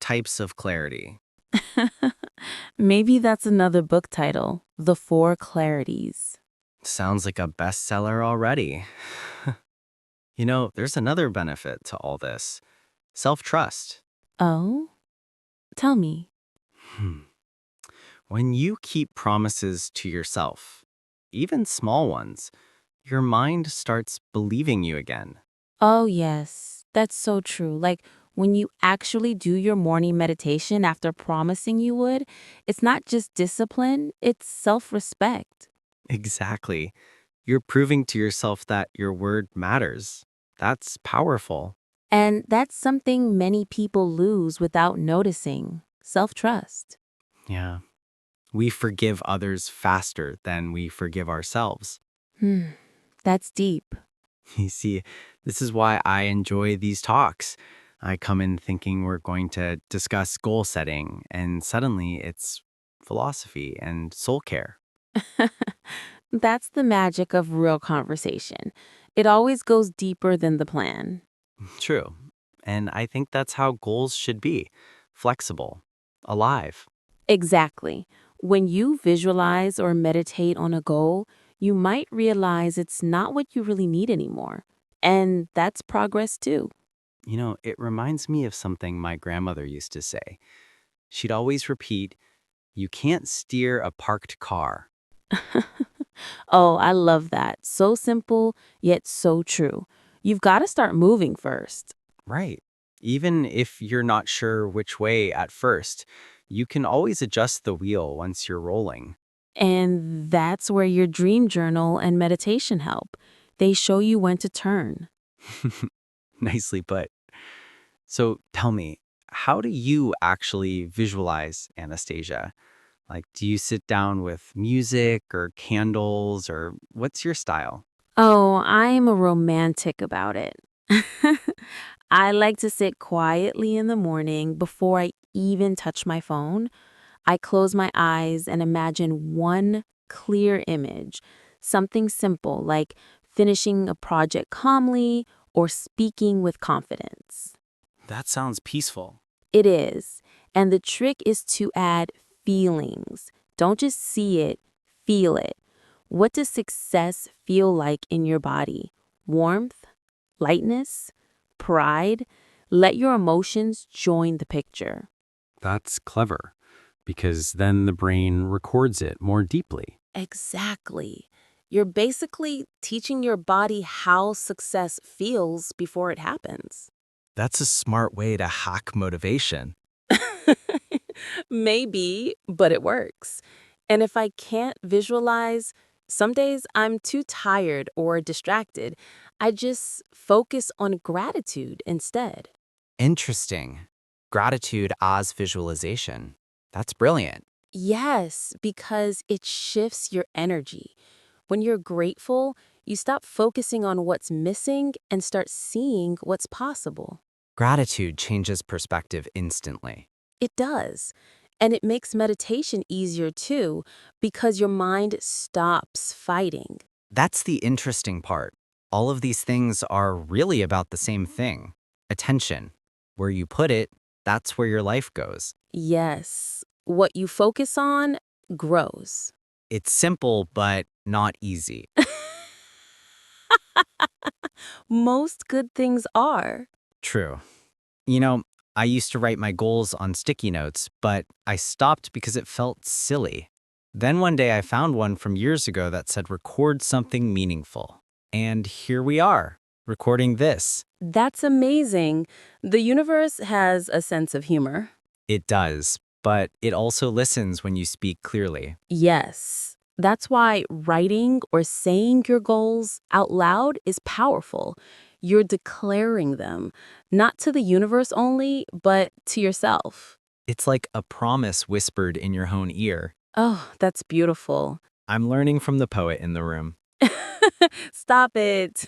types of clarity. Maybe that's another book title, The Four Clarities. Sounds like a bestseller already. There's another benefit to all this: self trust. Oh? Tell me. When you keep promises to yourself, even small ones, your mind starts believing you again. Oh, yes, that's so true. Like when you actually do your morning meditation after promising you would, it's not just discipline, it's self respect. Exactly. You're proving to yourself that your word matters. That's powerful. And that's something many people lose without noticing self trust. Yeah. We forgive others faster than we forgive ourselves. Hmm, that's deep. You see, this is why I enjoy these talks. I come in thinking we're going to discuss goal setting, and suddenly it's philosophy and soul care. That's the magic of real conversation. It always goes deeper than the plan. True. And I think that's how goals should be: flexible, alive. Exactly. When you visualize or meditate on a goal, you might realize it's not what you really need anymore. And that's progress too. It reminds me of something my grandmother used to say. She'd always repeat, "You can't steer a parked car." Oh, I love that. So simple, yet so true. You've got to start moving first. Right. Even if you're not sure which way at first, you can always adjust the wheel once you're rolling. And that's where your dream journal and meditation help. They show you when to turn. Nicely put. So tell me, how do you actually visualize Anastasia? Like, do you sit down with music or candles, or what's your style? Oh, I'm a romantic about it. I like to sit quietly in the morning before I even touch my phone. I close my eyes and imagine one clear image, something simple like finishing a project calmly or speaking with confidence. That sounds peaceful. It is. And the trick is to add feelings. Don't just see it, feel it. What does success feel like in your body? Warmth? Lightness? Pride? Let your emotions join the picture. That's clever, because then the brain records it more deeply. Exactly. You're basically teaching your body how success feels before it happens. That's a smart way to hack motivation. Maybe, but it works. And if I can't visualize, some days I'm too tired or distracted. I just focus on gratitude instead. Interesting. Gratitude as visualization. That's brilliant. Yes, because it shifts your energy. When you're grateful, you stop focusing on what's missing and start seeing what's possible. Gratitude changes perspective instantly. It does. And it makes meditation easier too, because your mind stops fighting. That's the interesting part. All of these things are really about the same thing: attention. Where you put it, that's where your life goes. Yes, what you focus on grows. It's simple, but not easy. Most good things are. True. You know, I used to write my goals on sticky notes, but I stopped because it felt silly. Then one day I found one from years ago that said record something meaningful. And here we are, recording this. That's amazing. The universe has a sense of humor. It does, but it also listens when you speak clearly. Yes. That's why writing or saying your goals out loud is powerful. You're declaring them, not to the universe only, but to yourself. It's like a promise whispered in your own ear. Oh, that's beautiful. I'm learning from the poet in the room. Stop it.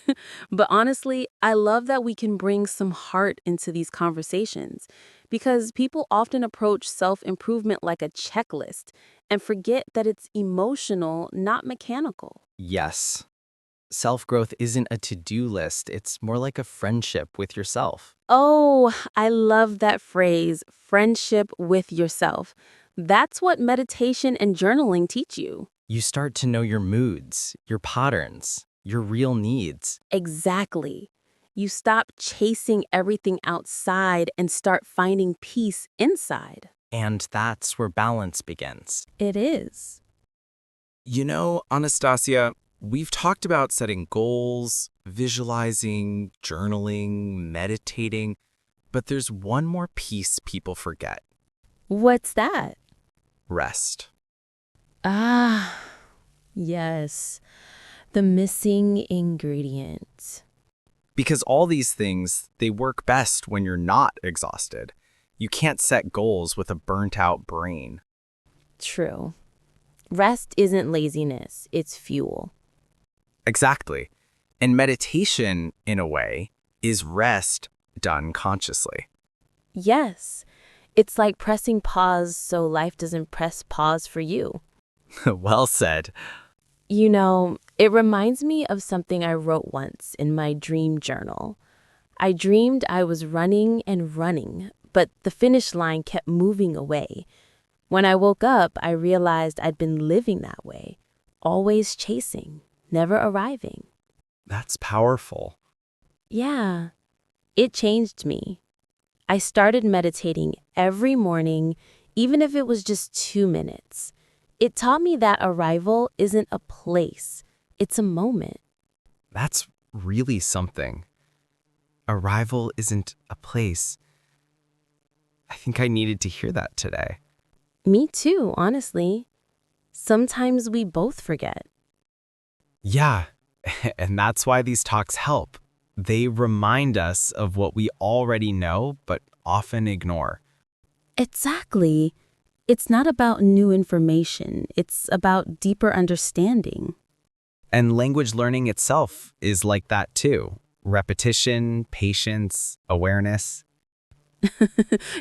But honestly, I love that we can bring some heart into these conversations because people often approach self improvement like a checklist and forget that it's emotional, not mechanical. Yes. Self-growth isn't a to-do list, it's more like a friendship with yourself. Oh, I love that phrase, friendship with yourself. That's what meditation and journaling teach you. You start to know your moods, your patterns, your real needs. Exactly. You stop chasing everything outside and start finding peace inside. And that's where balance begins. It is. You know, Anastasia, we've talked about setting goals, visualizing, journaling, meditating, but there's one more piece people forget: What's that? rest. Ah, yes. The missing ingredient. Because all these things, they work best when you're not exhausted. You can't set goals with a burnt out brain. True. Rest isn't laziness, it's fuel. Exactly. And meditation, in a way, is rest done consciously. Yes. It's like pressing pause so life doesn't press pause for you. Well said. You know, it reminds me of something I wrote once in my dream journal. I dreamed I was running and running, but the finish line kept moving away. When I woke up, I realized I'd been living that way, always chasing, never arriving. That's powerful. Yeah, it changed me. I started meditating every morning, even if it was just 2 minutes. It taught me that arrival isn't a place, it's a moment. That's really something. Arrival isn't a place. I think I needed to hear that today. Me too, honestly. Sometimes we both forget. Yeah, and that's why these talks help. They remind us of what we already know, but often ignore. Exactly. It's not about new information, it's about deeper understanding. And language learning itself is like that too. Repetition, patience, awareness.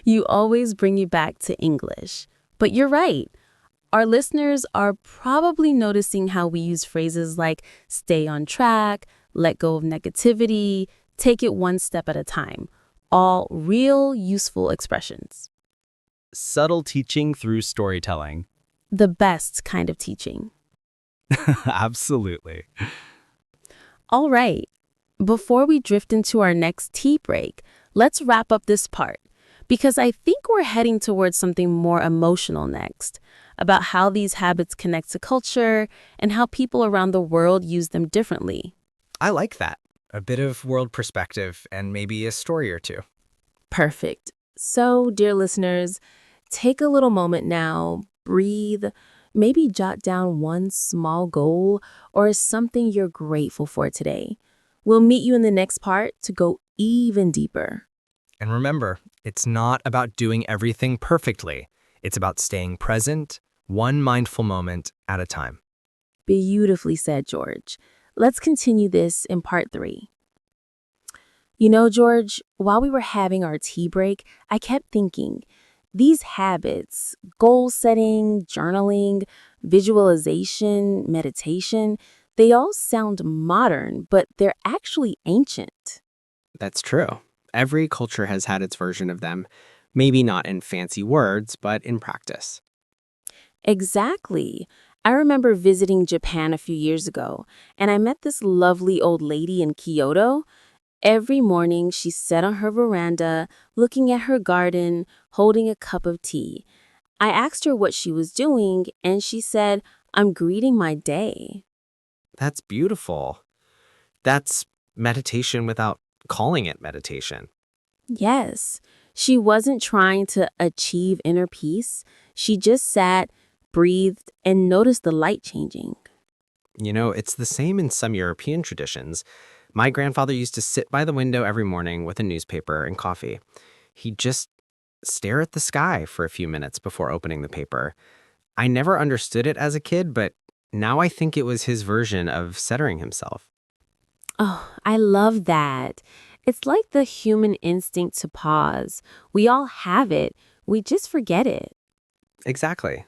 You always bring you back to English. But you're right. Our listeners are probably noticing how we use phrases like stay on track, let go of negativity, take it one step at a time. All real useful expressions. Subtle teaching through storytelling. The best kind of teaching. Absolutely. All right. Before we drift into our next tea break, let's wrap up this part because I think we're heading towards something more emotional next, about how these habits connect to culture and how people around the world use them differently. I like that. A bit of world perspective and maybe a story or two. Perfect. So, dear listeners, take a little moment now, breathe, maybe jot down one small goal or something you're grateful for today. We'll meet you in the next part to go even deeper. And remember, it's not about doing everything perfectly. It's about staying present, one mindful moment at a time. Beautifully said, George. Let's continue this in part 3. You know, George, while we were having our tea break, I kept thinking, these habits, goal setting, journaling, visualization, meditation, they all sound modern, but they're actually ancient. That's true. Every culture has had its version of them, maybe not in fancy words, but in practice. Exactly. I remember visiting Japan a few years ago, and I met this lovely old lady in Kyoto. Every morning, she sat on her veranda, looking at her garden, holding a cup of tea. I asked her what she was doing, and she said, I'm greeting my day. That's beautiful. That's meditation without calling it meditation. Yes, she wasn't trying to achieve inner peace. She just sat, breathed, and noticed the light changing. You know, it's the same in some European traditions. My grandfather used to sit by the window every morning with a newspaper and coffee. He'd just stare at the sky for a few minutes before opening the paper. I never understood it as a kid, but now I think it was his version of centering himself. Oh, I love that. It's like the human instinct to pause. We all have it. We just forget it. Exactly.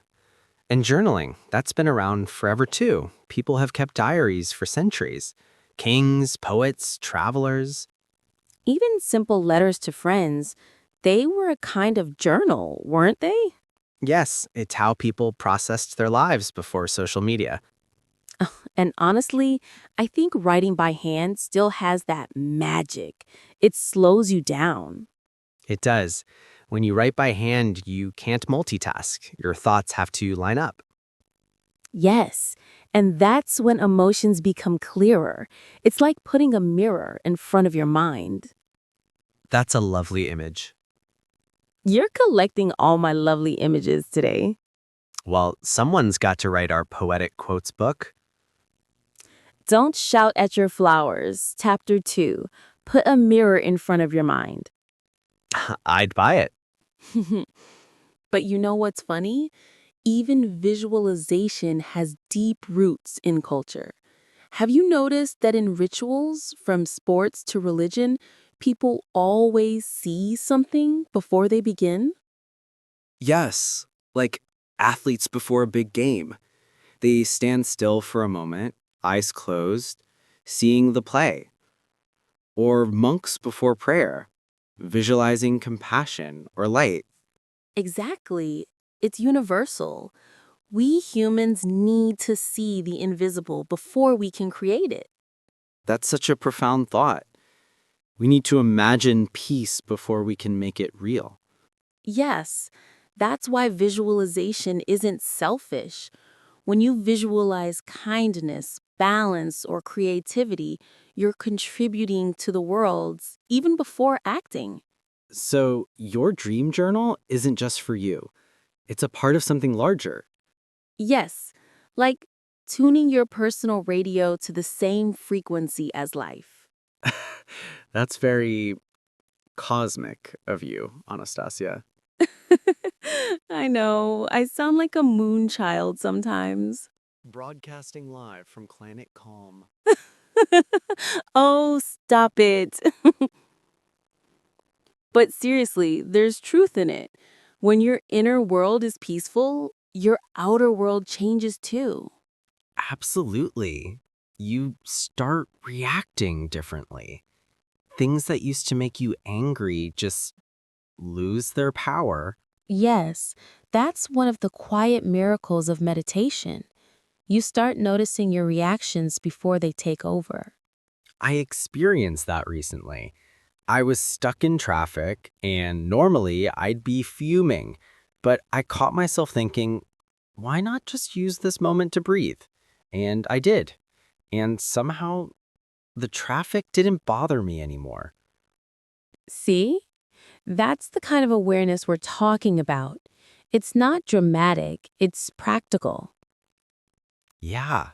And journaling, that's been around forever too. People have kept diaries for centuries. Kings, poets, travelers. Even simple letters to friends, they were a kind of journal, weren't they? Yes, it's how people processed their lives before social media. And honestly, I think writing by hand still has that magic. It slows you down. It does. When you write by hand, you can't multitask. Your thoughts have to line up. Yes, and that's when emotions become clearer. It's like putting a mirror in front of your mind. That's a lovely image. You're collecting all my lovely images today. Well, someone's got to write our poetic quotes book. Don't shout at your flowers. Chapter 2. Put a mirror in front of your mind. I'd buy it. But you know what's funny? Even visualization has deep roots in culture. Have you noticed that in rituals, from sports to religion, people always see something before they begin? Yes, like athletes before a big game. They stand still for a moment, eyes closed, seeing the play. Or monks before prayer, visualizing compassion or light. Exactly. It's universal. We humans need to see the invisible before we can create it. That's such a profound thought. We need to imagine peace before we can make it real. Yes, that's why visualization isn't selfish. When you visualize kindness, balance, or creativity, you're contributing to the world even before acting. So, your dream journal isn't just for you, it's a part of something larger. Yes, like tuning your personal radio to the same frequency as life. That's very cosmic of you, Anastasia. I know, I sound like a moon child sometimes. Broadcasting live from Planet Calm. Oh, stop it. But seriously, there's truth in it. When your inner world is peaceful, your outer world changes too. Absolutely. You start reacting differently. Things that used to make you angry just lose their power. Yes, that's one of the quiet miracles of meditation. You start noticing your reactions before they take over. I experienced that recently. I was stuck in traffic, and normally I'd be fuming, but I caught myself thinking, why not just use this moment to breathe? And I did. And somehow the traffic didn't bother me anymore. See? That's the kind of awareness we're talking about. It's not dramatic, it's practical. Yeah,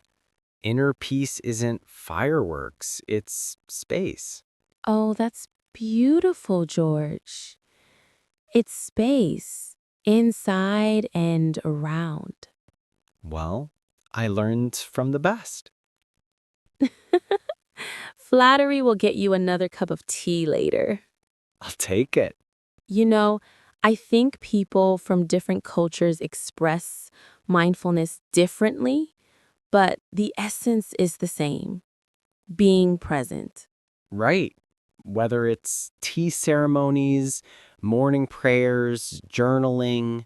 inner peace isn't fireworks, it's space. Oh, that's beautiful, George. It's space, inside and around. Well, I learned from the best. Flattery will get you another cup of tea later. I'll take it. You know, I think people from different cultures express mindfulness differently, but the essence is the same: being present. Right. Whether it's tea ceremonies, morning prayers, journaling,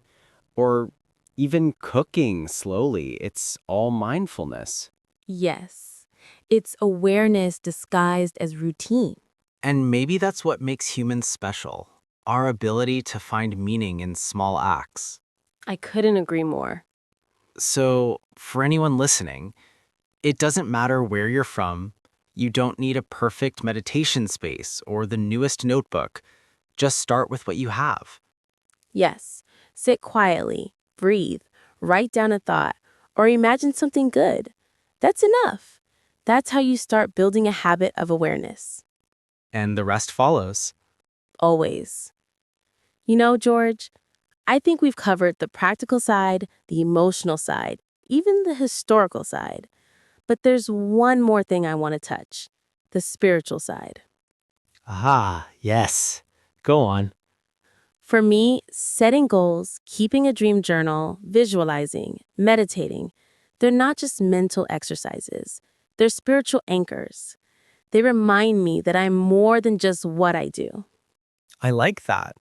or even cooking slowly, it's all mindfulness. Yes, it's awareness disguised as routine. And maybe that's what makes humans special, our ability to find meaning in small acts. I couldn't agree more. So, for anyone listening, it doesn't matter where you're from. You don't need a perfect meditation space or the newest notebook. Just start with what you have. Yes, sit quietly, breathe, write down a thought, or imagine something good. That's enough. That's how you start building a habit of awareness. And the rest follows. Always. You know, George, I think we've covered the practical side, the emotional side, even the historical side. But there's one more thing I want to touch: the spiritual side. Ah, yes. Go on. For me, setting goals, keeping a dream journal, visualizing, meditating, they're not just mental exercises, they're spiritual anchors. They remind me that I'm more than just what I do. I like that.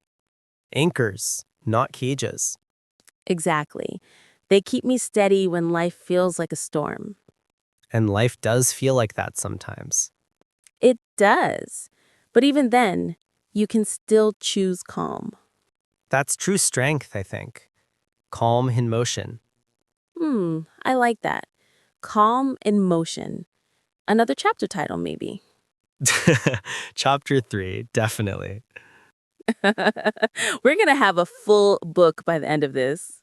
Anchors, not cages. Exactly. They keep me steady when life feels like a storm. And life does feel like that sometimes. It does. But even then, you can still choose calm. That's true strength, I think. Calm in motion. I like that. Calm in motion. Another chapter title, maybe. Chapter 3, definitely. We're going to have a full book by the end of this.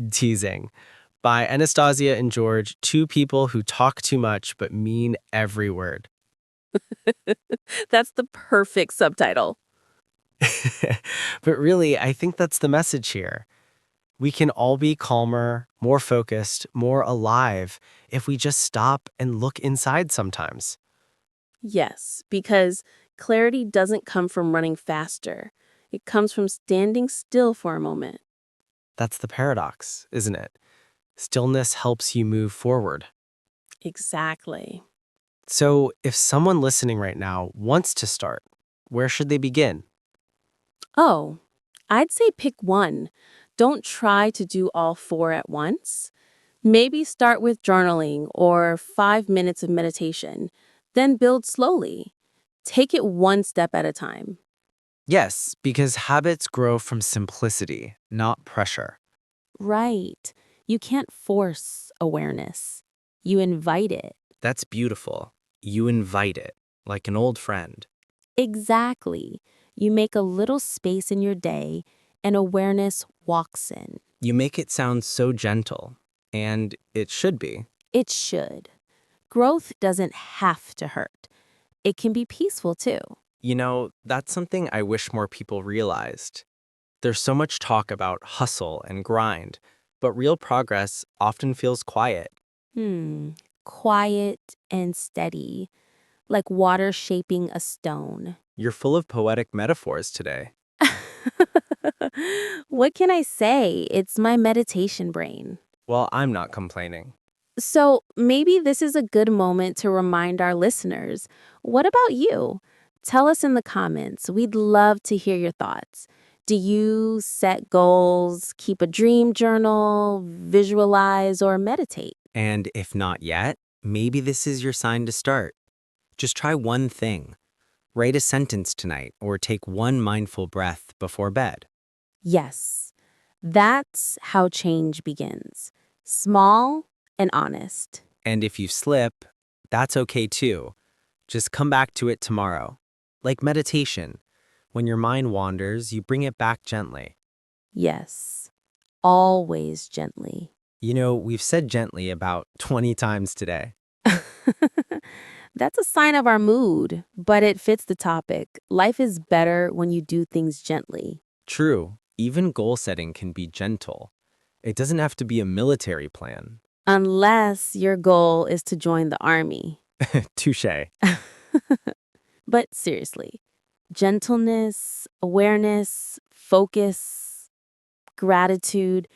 Teasing. By Anastasia and George, two people who talk too much but mean every word. That's the perfect subtitle. But really, I think that's the message here. We can all be calmer, more focused, more alive if we just stop and look inside sometimes. Yes, because clarity doesn't come from running faster. It comes from standing still for a moment. That's the paradox, isn't it? Stillness helps you move forward. Exactly. So, if someone listening right now wants to start, where should they begin? Oh, I'd say pick one. Don't try to do all four at once. Maybe start with journaling or 5 minutes of meditation, then build slowly. Take it one step at a time. Yes, because habits grow from simplicity, not pressure. Right. You can't force awareness. You invite it. That's beautiful. You invite it, like an old friend. Exactly. You make a little space in your day and awareness walks in. You make it sound so gentle, and it should be. It should. Growth doesn't have to hurt. It can be peaceful too. You know, that's something I wish more people realized. There's so much talk about hustle and grind, but real progress often feels quiet. Quiet and steady, like water shaping a stone. You're full of poetic metaphors today. What can I say? It's my meditation brain. Well, I'm not complaining. So maybe this is a good moment to remind our listeners. What about you? Tell us in the comments. We'd love to hear your thoughts. Do you set goals, keep a dream journal, visualize, or meditate? And if not yet, maybe this is your sign to start. Just try one thing. Write a sentence tonight or take one mindful breath before bed. Yes, that's how change begins. Small and honest. And if you slip, that's okay too. Just come back to it tomorrow. Like meditation. When your mind wanders, you bring it back gently. Yes, always gently. You know, we've said gently about 20 times today. That's a sign of our mood, but it fits the topic. Life is better when you do things gently. True, even goal setting can be gentle. It doesn't have to be a military plan. Unless your goal is to join the army. Touché. But seriously, gentleness, awareness, focus, gratitude,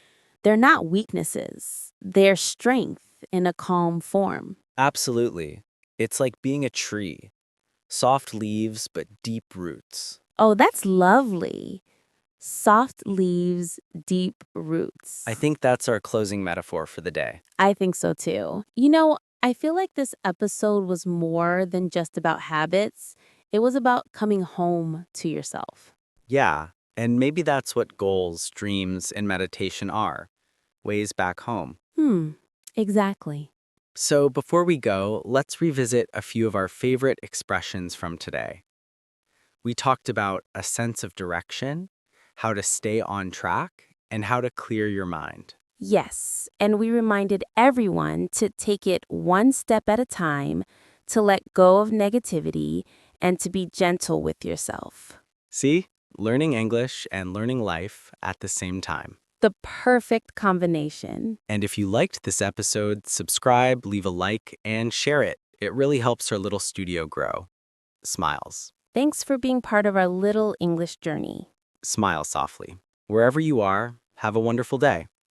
they're not weaknesses. They're strength in a calm form. Absolutely. It's like being a tree. Soft leaves, but deep roots. Oh, that's lovely. Soft leaves, deep roots. I think that's our closing metaphor for the day. I think so too. You know, I feel like this episode was more than just about habits. It was about coming home to yourself. Yeah, and maybe that's what goals, dreams, and meditation are. Ways back home. Exactly. So before we go, let's revisit a few of our favorite expressions from today. We talked about a sense of direction, how to stay on track, and how to clear your mind. Yes, and we reminded everyone to take it one step at a time, to let go of negativity, and to be gentle with yourself. See? Learning English and learning life at the same time. The perfect combination. And if you liked this episode, subscribe, leave a like, and share it. It really helps our little studio grow. Smiles. Thanks for being part of our little English journey. smile softly. Wherever you are, have a wonderful day.